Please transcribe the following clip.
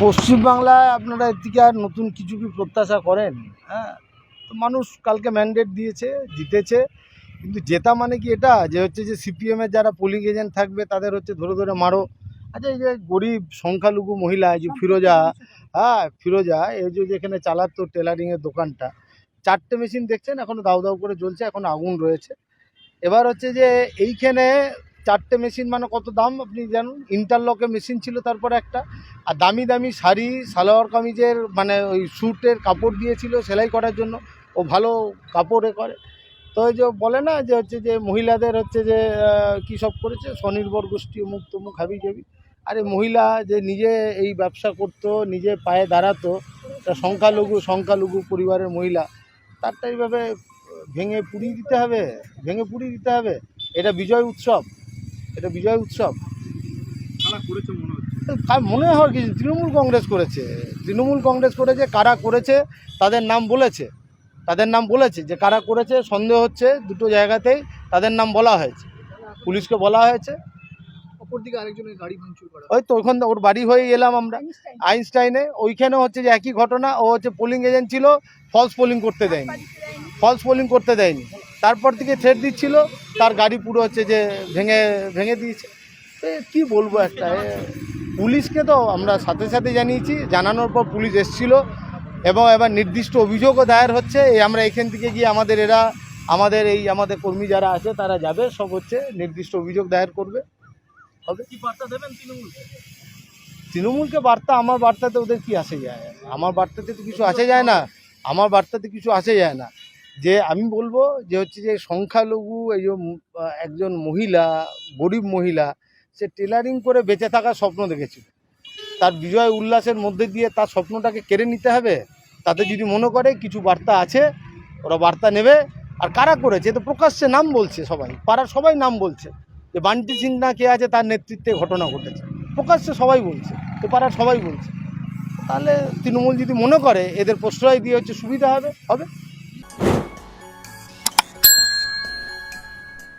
পশ্চিমবাংলায় আপনারা এর থেকে আর নতুন কিছু কি প্রত্যাশা করেন? হ্যাঁ, তো মানুষ কালকে ম্যান্ডেট দিয়েছে, জিতেছে। কিন্তু জেতা মানে কি এটা যে হচ্ছে যে সিপিএমের যারা পোলিং এজেন্ট থাকবে তাদের হচ্ছে ধরে ধরে মারো। আচ্ছা, এই যে গরিব সংখ্যালঘু মহিলা এই যে ফিরোজা, হ্যাঁ ফিরোজা, এই যে যেখানে চালাতো টেলারিংয়ের দোকানটা, 4টে মেশিন দেখছেন এখনও দাউ দাউ করে জ্বলছে, এখন আগুন রয়েছে। এবার হচ্ছে যে এইখানে 4টে মেশিন মানে কত দাম আপনি জানুন। ইন্টারলকের মেশিন ছিল, তারপরে একটা আর দামি দামি শাড়ি সালোয়ার কামিজের মানে ওই স্যুটের কাপড় দিয়েছিল সেলাই করার জন্য। ও ভালো কাপড়ে করে। তো ওই যে বলে না যে হচ্ছে যে মহিলাদের হচ্ছে যে কী সব করেছে স্বনির্ভর গোষ্ঠী অমুক তমুক হাবি যাবি। আরে মহিলা যে নিজে এই ব্যবসা করতো, নিজে পায়ে দাঁড়াতো, তা সংখ্যালঘু পরিবারের মহিলা, তারটা এইভাবে ভেঙে পুড়িয়ে দিতে হবে, ভেঙে পুড়িয়ে দিতে হবে। এটা বিজয় উৎসব, এটা বিজয় উৎসব মনে হয় কিছু। তৃণমূল কংগ্রেস করেছে, তৃণমূল কংগ্রেস করেছে। কারা করেছে তাদের নাম বলেছে, তাদের নাম বলেছে যে কারা করেছে। সন্দেহ হচ্ছে দুটো জায়গাতেই তাদের নাম বলা হয়েছে, পুলিশকে বলা হয়েছে। অপরদিকে আরেকজনের গাড়ি ভাঙচুর করা, ওই তো ওখান ওর বাড়ি হয়ে এলাম আমরা আইনস্টাইনে। ওইখানে হচ্ছে যে একই ঘটনা, ও হচ্ছে পোলিং এজেন্ট ছিল, ফলস পোলিং করতে দেয়নি, ফলস পোলিং করতে দেয়নি। তারপর থেকে থ্রেট দিচ্ছিল, তার গাড়ি পুরো হচ্ছে যে ভেঙে ভেঙে দিয়েছে। কি বলবো, একটা পুলিশকে তো আমরা সাথে সাথে জানিয়েছি, জানানোর পর পুলিশ এসেছিল এবং এবার নির্দিষ্ট অভিযোগও দায়ের হচ্ছে। এই আমরা এখান থেকে গিয়ে আমাদের কর্মী যারা আছে তারা যাবে, সব হচ্ছে নির্দিষ্ট অভিযোগ দায়ের করবে। হবে কি বার্তা দেবেন তৃণমূলকে? তৃণমূলকে বার্তা, আমার বার্তাতে ওদের কি আসে যায়? আমার বার্তাতে তো কিছু আসে যায় না, আমার বার্তাতে কিছু আসে যায় না। যে আমি বলবো যে হচ্ছে যে সংখ্যালঘু এই যে একজন মহিলা, গরিব মহিলা, সে টেলারিং করে বেঁচে থাকার স্বপ্ন দেখেছিল। তার বিজয় উল্লাসের মধ্যে দিয়ে তার স্বপ্নটাকে কেড়ে নিতে হবে। তাতে যদি মনে করে কিছু বার্তা আছে, ওরা বার্তা নেবে। আর কারা করেছে তো প্রকাশ্যে নাম বলছে, সবাই পাড়ার সবাই নাম বলছে যে বান্টি সিং না কে আছে তার নেতৃত্বে ঘটনা ঘটেছে, প্রকাশ্যে সবাই বলছে, তো পাড়ার সবাই বলছে। তাহলে তৃণমূল যদি মনে করে এদের প্রশ্রয় দিয়ে হচ্ছে সুবিধা হবে, হবে।